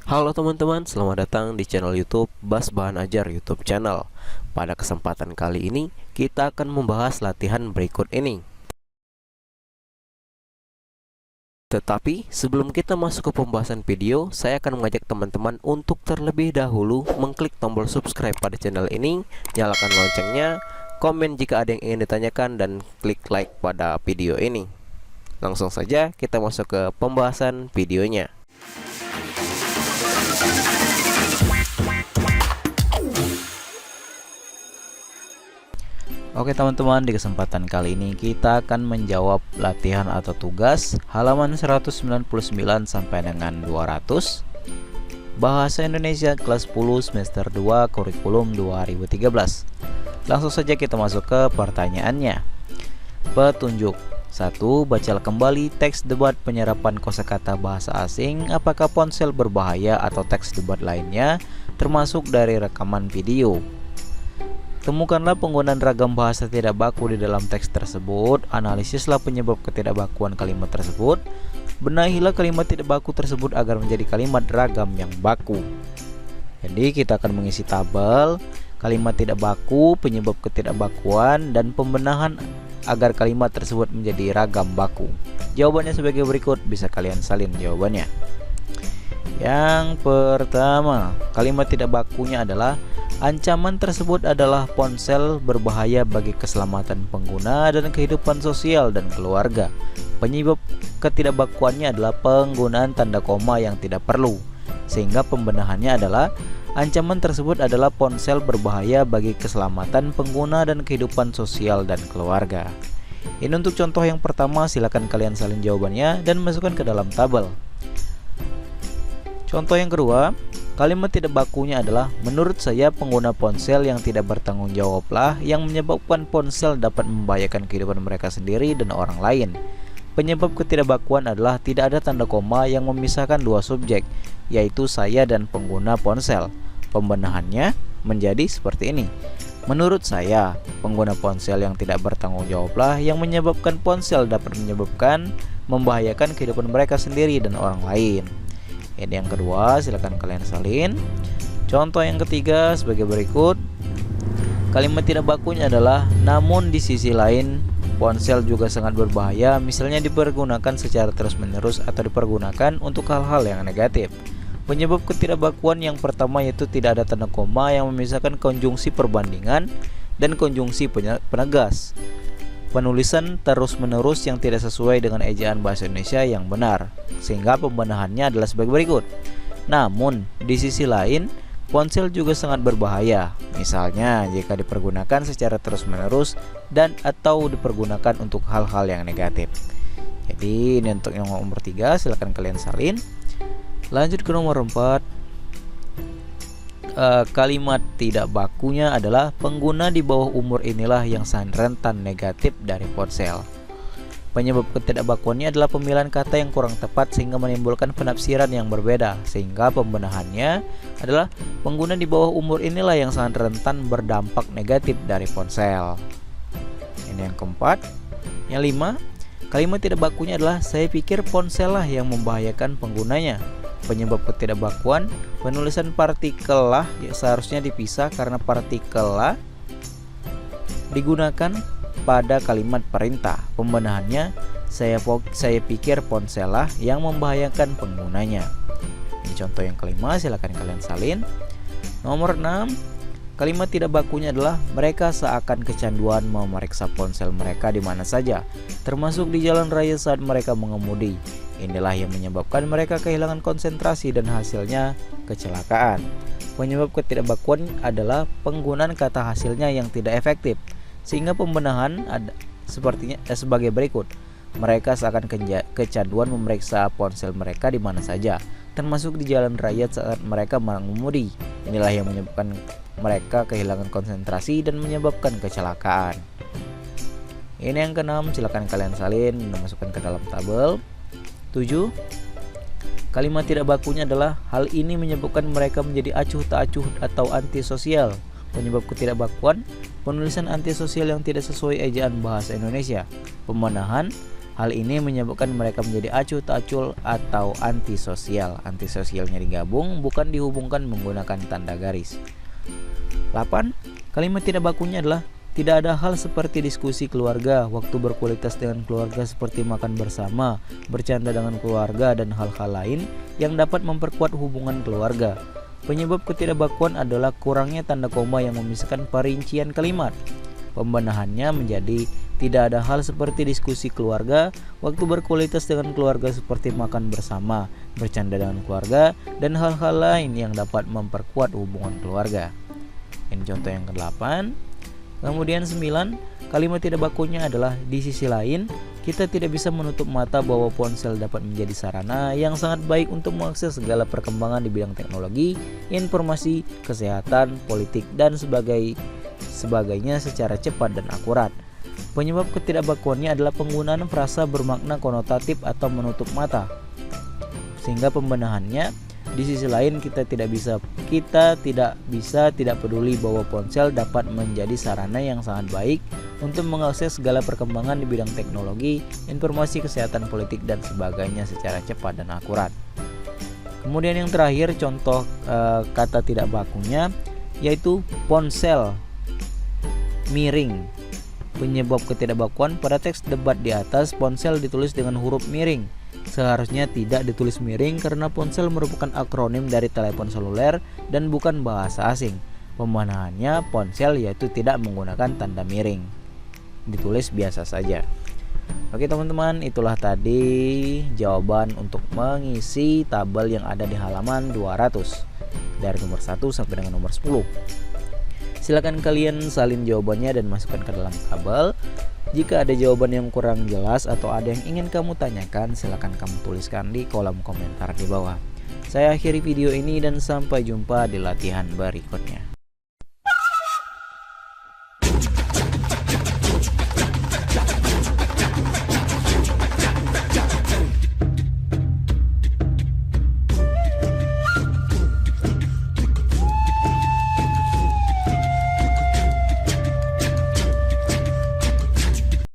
Halo teman-teman, selamat datang di channel YouTube Bas Bahan Ajar YouTube channel. Pada kesempatan kali ini, kita akan membahas latihan berikut ini. Tetapi sebelum kita masuk ke pembahasan video, saya akan mengajak teman-teman untuk terlebih dahulu mengklik tombol subscribe pada channel ini, nyalakan loncengnya, komen jika ada yang ingin ditanyakan, dan klik like pada video ini. Langsung saja kita masuk ke pembahasan videonya. Oke teman-teman, di kesempatan kali ini kita akan menjawab latihan atau tugas halaman 199 sampai dengan 200 Bahasa Indonesia kelas 10 semester 2 kurikulum 2013. Langsung saja kita masuk ke pertanyaannya. Petunjuk 1. Bacalah kembali teks debat penyerapan kosakata bahasa asing. Apakah ponsel berbahaya atau teks debat lainnya termasuk dari rekaman video? Temukanlah penggunaan ragam bahasa tidak baku di dalam teks tersebut. Analisislah penyebab ketidakbakuan kalimat tersebut. Benahilah kalimat tidak baku tersebut agar menjadi kalimat ragam yang baku. Jadi kita akan mengisi tabel kalimat tidak baku, penyebab ketidakbakuan, dan pembenahan agar kalimat tersebut menjadi ragam baku. Jawabannya sebagai berikut, bisa kalian salin jawabannya. Yang pertama, kalimat tidak bakunya adalah: ancaman tersebut adalah ponsel berbahaya bagi keselamatan pengguna dan kehidupan sosial dan keluarga. Penyebab ketidakbakuannya adalah penggunaan tanda koma yang tidak perlu. Sehingga pembenahannya adalah: ancaman tersebut adalah ponsel berbahaya bagi keselamatan pengguna dan kehidupan sosial dan keluarga. Ini untuk contoh yang pertama, silakan kalian salin jawabannya dan masukkan ke dalam tabel. Contoh yang kedua, kalimat tidak bakunya adalah: menurut saya pengguna ponsel yang tidak bertanggung jawablah yang menyebabkan ponsel dapat membahayakan kehidupan mereka sendiri dan orang lain. Penyebab ketidakbakuan adalah tidak ada tanda koma yang memisahkan dua subjek, yaitu saya dan pengguna ponsel. Pembenahannya menjadi seperti ini: menurut saya pengguna ponsel yang tidak bertanggung jawablah yang menyebabkan ponsel dapat membahayakan kehidupan mereka sendiri dan orang lain. Ini yang kedua, silakan kalian salin. Contoh yang ketiga sebagai berikut. Kalimat tidak bakunya adalah: namun di sisi lain ponsel juga sangat berbahaya, misalnya dipergunakan secara terus-menerus atau dipergunakan untuk hal-hal yang negatif. Penyebab ketidakbakuan yang pertama yaitu tidak ada tanda koma yang memisahkan konjungsi perbandingan dan konjungsi penegas. Penulisan terus-menerus yang tidak sesuai dengan ejaan bahasa Indonesia yang benar. Sehingga pembenahannya adalah sebagai berikut: namun di sisi lain ponsel juga sangat berbahaya, misalnya jika dipergunakan secara terus-menerus dan atau dipergunakan untuk hal-hal yang negatif. Jadi ini untuk yang nomor 3, silahkan kalian salin. Lanjut ke nomor 4. Kalimat tidak bakunya adalah: pengguna di bawah umur inilah yang sangat rentan negatif dari ponsel. Penyebab ketidakbakuannya adalah pemilihan kata yang kurang tepat sehingga menimbulkan penafsiran yang berbeda. Sehingga pembenahannya adalah: pengguna di bawah umur inilah yang sangat rentan berdampak negatif dari ponsel. Ini yang keempat. Yang 5, kalimat tidak bakunya adalah: saya pikir ponsel lah yang membahayakan penggunanya. Penyebab ketidakbakuan: penulisan partikel lah seharusnya dipisah karena partikel lah digunakan pada kalimat perintah. Pembenahannya: saya pikir ponsel lah yang membahayakan penggunanya. Ini contoh yang kelima, silakan kalian salin. Nomor 6, kalimat tidak bakunya adalah: mereka seakan kecanduan memeriksa ponsel mereka di mana saja, termasuk di jalan raya saat mereka mengemudi. Inilah yang menyebabkan mereka kehilangan konsentrasi dan hasilnya kecelakaan. Penyebab ketidakbakuan adalah penggunaan kata hasilnya yang tidak efektif. Sehingga pembenahan sepertinya sebagai berikut: mereka seakan kecanduan memeriksa ponsel mereka di mana saja, termasuk di jalan raya saat mereka mengemudi. Inilah yang menyebabkan mereka kehilangan konsentrasi dan menyebabkan kecelakaan. Ini yang keenam, silakan kalian salin dan masukkan ke dalam tabel. 7. Kalimat tidak bakunya adalah: hal ini menyebabkan mereka menjadi acuh tak acuh atau antisosial. Penyebab ketidakbakuan: penulisan antisosial yang tidak sesuai ejaan bahasa Indonesia. Pembenahan: Hal ini menyebabkan mereka menjadi acuh tak acul atau antisosial. Antisosialnya digabung, bukan dihubungkan menggunakan tanda garis. 8. Kalimat tidak bakunya adalah tidak ada hal seperti diskusi keluarga, waktu berkualitas dengan keluarga seperti makan bersama, bercanda dengan keluarga, dan hal-hal lain yang dapat memperkuat hubungan keluarga. Penyebab ketidakbakuan adalah kurangnya tanda koma yang memisahkan perincian kalimat. Pembenahannya menjadi tidak ada hal seperti diskusi keluarga, waktu berkualitas dengan keluarga seperti makan bersama, bercanda dengan keluarga, dan hal-hal lain yang dapat memperkuat hubungan keluarga. Ini contoh yang ke-8. Kemudian 9, kalimat tidak bakunya adalah di sisi lain, kita tidak bisa menutup mata bahwa ponsel dapat menjadi sarana yang sangat baik untuk mengakses segala perkembangan di bidang teknologi, informasi, kesehatan, politik, dan sebagainya secara cepat dan akurat. Penyebab ketidakbakuannya adalah penggunaan frasa bermakna konotatif atau menutup mata. Sehingga pembenahannya, di sisi lain kita tidak peduli bahwa ponsel dapat menjadi sarana yang sangat baik untuk mengakses segala perkembangan di bidang teknologi, informasi, kesehatan, politik, dan sebagainya secara cepat dan akurat. Kemudian yang terakhir contoh kata tidak bakunya yaitu ponsel miring. Penyebab ketidakbakuan pada teks debat di atas, ponsel ditulis dengan huruf miring. Seharusnya tidak ditulis miring karena ponsel merupakan akronim dari telepon seluler dan bukan bahasa asing. Pembenahannya ponsel yaitu tidak menggunakan tanda miring, ditulis biasa saja. Oke teman-teman, itulah tadi jawaban untuk mengisi tabel yang ada di halaman 200 dari nomor 1 sampai dengan nomor 10. Silakan kalian salin jawabannya dan masukkan ke dalam tabel. Jika ada jawaban yang kurang jelas atau ada yang ingin kamu tanyakan, silakan kamu tuliskan di kolom komentar di bawah. Saya akhiri video ini dan sampai jumpa di latihan berikutnya.